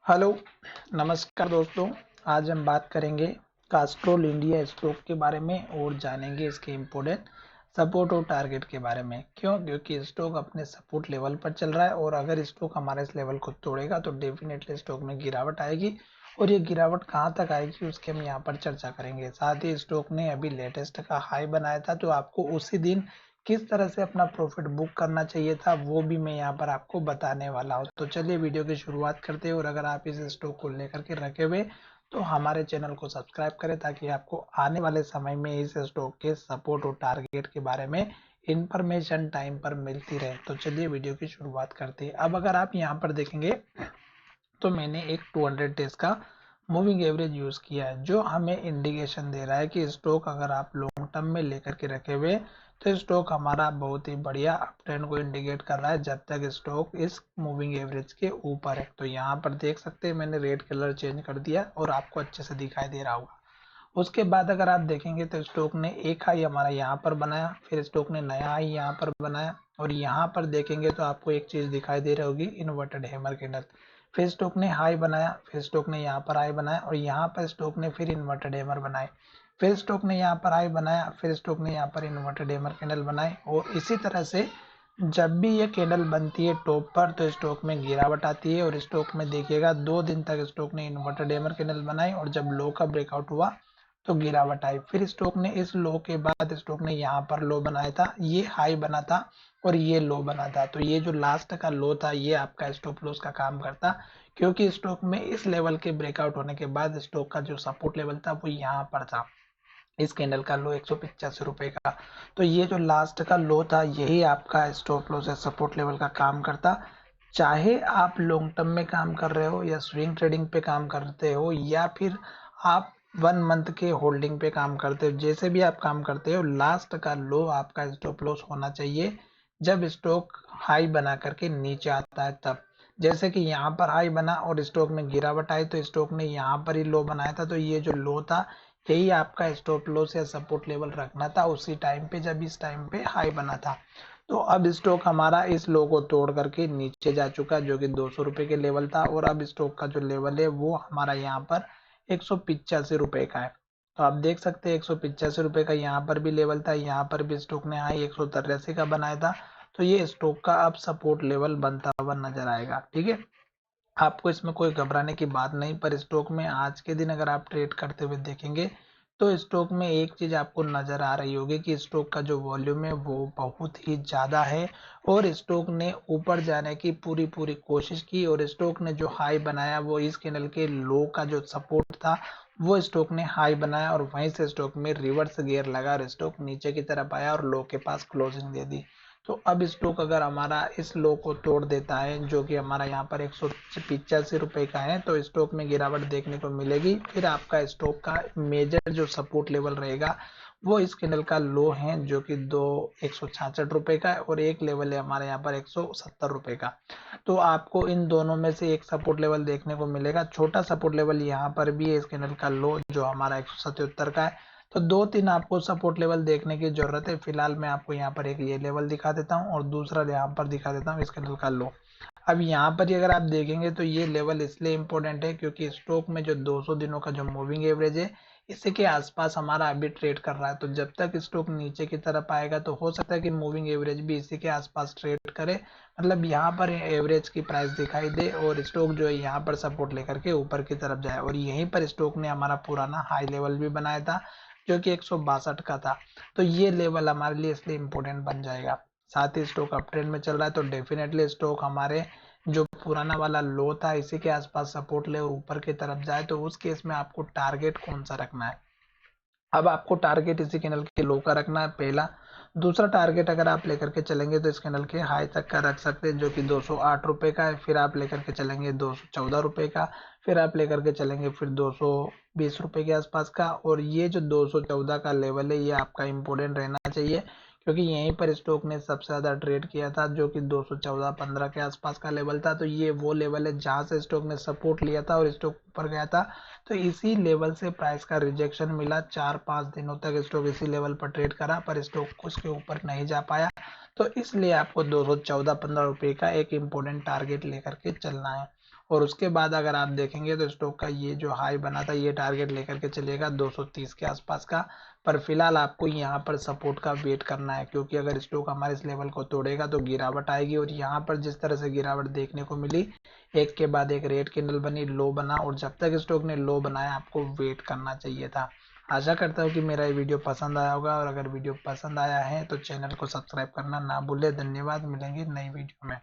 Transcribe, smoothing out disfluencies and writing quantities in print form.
Hello, नमस्कार दोस्तों। आज हम बात करेंगे कास्ट्रोल इंडिया स्टॉक के बारे में और जानेंगे इसके इम्पोर्टेंट सपोर्ट और टारगेट के बारे में। क्यों? क्योंकि स्टॉक अपने सपोर्ट लेवल पर चल रहा है और अगर स्टॉक हमारे इस लेवल को तोड़ेगा तो डेफिनेटली स्टॉक में गिरावट आएगी और ये गिरावट कहाँ तक आएगी उसके हम यहाँ पर चर्चा करेंगे। साथ ही स्टॉक ने अभी लेटेस्ट का हाई बनाया था, तो आपको उसी दिन किस तरह से अपना प्रॉफिट बुक करना चाहिए था वो भी मैं यहाँ पर आपको बताने वाला हूँ। तो चलिए वीडियो की शुरुआत करते हैं। और अगर आप इस स्टॉक को लेकर के रखे हुए तो हमारे चैनल को सब्सक्राइब करें ताकि आपको आने वाले समय में इस स्टॉक के सपोर्ट और टारगेट के बारे में इंफॉर्मेशन टाइम पर मिलती रहे। तो चलिए वीडियो की शुरुआत करते हैं। अब अगर आप यहाँ पर देखेंगे तो मैंने एक 200 डेज का मूविंग एवरेज यूज किया है जो हमें इंडिकेशन दे रहा है कि स्टॉक अगर आप लॉन्ग टर्म में लेकर के रखे हुए तो स्टॉक हमारा बहुत ही बढ़िया अप ट्रेंड को इंडिकेट कर रहा है जब तक स्टॉक इस मूविंग एवरेज के ऊपर है। तो यहाँ पर देख सकते हैं मैंने रेड कलर चेंज कर दिया और आपको अच्छे से दिखाई दे रहा होगा। उसके बाद अगर आप देखेंगे तो स्टॉक ने एक हाई हमारा यहाँ पर बनाया, फिर स्टॉक ने नया हाई यहाँ पर बनाया और यहाँ पर देखेंगे तो आपको एक चीज दिखाई दे रही होगी, इन्वर्टेड हैमर कैंडल। फिर स्टॉक ने हाई बनाया, फिर स्टॉक ने यहाँ पर हाई बनाया और यहाँ पर स्टॉक ने फिर इन्वर्टेड हैमर बनाए। फिर स्टॉक ने यहाँ पर हाई बनाया, फिर स्टॉक ने यहाँ पर इन्वर्टेड हैमर कैंडल बनाए और इसी तरह से जब भी ये कैंडल बनती है टॉप पर तो स्टॉक में गिरावट आती है। और स्टॉक में देखिएगा 2 दिन तक स्टॉक ने इन्वर्टेड हैमर कैंडल बनाई और जब लो का ब्रेकआउट हुआ तो गिरावट आई। फिर स्टॉक ने इस लो के बाद स्टॉक ने यहाँ पर लो बनाया था, ये हाई बना था और ये लो बना था। तो ये जो लास्ट का लो था ये आपका स्टॉप लॉस का काम करता, क्योंकि स्टॉक में इस लेवल के ब्रेकआउट होने के बाद स्टॉक का जो सपोर्ट लेवल था वो यहाँ पर था। इस कैंडल का लो 185 रुपए का। तो ये जो लास्ट का लो था यही आपका स्टॉप लॉस या सपोर्ट लेवल का काम करता। चाहे आप लॉन्ग टर्म में काम कर रहे हो या स्विंग ट्रेडिंग पे काम करते हो या फिर आप 1 मंथ के होल्डिंग पे काम करते हो, जैसे भी आप काम करते हो लास्ट का लो आपका स्टॉप लॉस होना चाहिए जब स्टॉक हाई बना करके नीचे आता है तब। जैसे कि यहाँ पर हाई बना और स्टॉक में गिरावट आई तो स्टॉक ने यहाँ पर ही लो बनाया था, तो ये जो लो था यही आपका स्टॉप लॉस या सपोर्ट लेवल रखना था उसी टाइम पे जब इस टाइम पे हाई बना था। तो अब स्टॉक हमारा इस लो को तोड़ करके नीचे जा चुका जो कि 200 रुपए के लेवल था और अब स्टॉक का जो लेवल है वो हमारा यहाँ पर 185 रुपए का है। तो आप देख सकते हैं 185 रुपए का यहाँ पर भी लेवल था, यहाँ पर भी स्टॉक ने हाई 183 का बनाया था। तो ये स्टॉक का अब सपोर्ट लेवल बनता हुआ नजर आएगा। ठीक है, आपको इसमें कोई घबराने की बात नहीं। पर स्टॉक में आज के दिन अगर आप ट्रेड करते हुए देखेंगे तो स्टॉक में एक चीज आपको नजर आ रही होगी कि स्टॉक का जो वॉल्यूम है वो बहुत ही ज्यादा है और स्टॉक ने ऊपर जाने की पूरी पूरी कोशिश की और स्टॉक ने जो हाई बनाया वो इस कैंडल के लो का जो सपोर्ट था वो स्टॉक ने हाई बनाया और वहीं से स्टॉक में रिवर्स गियर लगा और स्टॉक नीचे की तरफ आया और लो के पास क्लोजिंग दे दी। तो अब स्टॉक अगर हमारा इस लो को तोड़ देता है जो कि हमारा यहाँ पर 185 रुपए का है तो स्टॉक में गिरावट देखने को मिलेगी। फिर आपका स्टॉक का मेजर जो सपोर्ट लेवल रहेगा वो इस कैंडल का लो है जो कि 166 रुपए का है और एक लेवल है हमारे यहाँ पर 170 रुपए का। तो आपको इन दोनों में से एक सपोर्ट लेवल देखने को मिलेगा। छोटा सपोर्ट लेवल यहाँ पर भी है इस कैंडल का लो जो हमारा 177 का है। तो 2-3 आपको सपोर्ट लेवल देखने की जरूरत है। फिलहाल मैं आपको यहाँ पर एक ये लेवल दिखा देता हूँ और दूसरा यहाँ पर दिखा देता हूँ इस कैंडल का लो। अब यहाँ पर ही अगर आप देखेंगे तो ये लेवल इसलिए इम्पोर्टेंट है क्योंकि स्टॉक में जो 200 दिनों का जो मूविंग एवरेज है इसी के आसपास हमारा अभी ट्रेड कर रहा है। तो जब तक स्टॉक नीचे की तरफ आएगा तो हो सकता है कि मूविंग एवरेज भी इसी के आसपास ट्रेड करे, मतलब यहाँ पर एवरेज की प्राइस दिखाई दे और स्टॉक जो है यहाँ पर सपोर्ट लेकर के ऊपर की तरफ जाए। और यहीं पर स्टॉक ने हमारा पुराना हाई लेवल भी बनाया था जो कि 162 का था। तो ये लेवल हमारे लिए इसलिए इम्पोर्टेंट बन जाएगा। साथ ही स्टॉक अप ट्रेंड में चल रहा है तो डेफिनेटली स्टॉक हमारे जो पुराना वाला लो था इसी के आसपास सपोर्ट ले और ऊपर की तरफ जाए तो उस केस में आपको टारगेट कौन सा रखना है। अब आपको टारगेट इसी कैंडल के लो का रखना है पहला। दूसरा टारगेट अगर आप लेकर के चलेंगे तो इस कैंडल के हाई तक का रख सकते हैं जो कि 208 रुपए का है। फिर आप लेकर के चलेंगे 214 रुपए का, फिर आप लेकर के चलेंगे फिर 220 रुपए के आसपास का। और ये जो 214 का लेवल है ये आपका इंपॉर्टेंट रहना चाहिए क्योंकि यहीं पर स्टॉक ने सबसे ज्यादा ट्रेड किया था जो कि 214-15 के आसपास का लेवल था। तो ये वो लेवल है जहां से स्टॉक ने सपोर्ट लिया था और स्टॉक ऊपर गया था। तो इसी लेवल से प्राइस का रिजेक्शन मिला, 4-5 दिनों तक स्टॉक इसी लेवल पर ट्रेड करा पर स्टॉक उसके ऊपर नहीं जा पाया। तो इसलिए आपको 214-15 रुपए का एक इम्पोर्टेंट टारगेट लेकर के चलना है। और उसके बाद अगर आप देखेंगे तो स्टॉक का ये जो हाई बना था ये टारगेट लेकर के चलेगा 230 के आसपास का। पर फिलहाल आपको यहाँ पर सपोर्ट का वेट करना है, क्योंकि अगर स्टॉक हमारे इस लेवल को तोड़ेगा तो गिरावट आएगी। और यहाँ पर जिस तरह से गिरावट देखने को मिली, एक के बाद एक रेड कैंडल बनी, लो बना, और जब तक स्टॉक ने लो बनाया आपको वेट करना चाहिए था। आशा करता हूँ कि मेरा ये वीडियो पसंद आया होगा, और अगर वीडियो पसंद आया है तो चैनल को सब्सक्राइब करना ना भूले। धन्यवाद, मिलेंगे नई वीडियो में।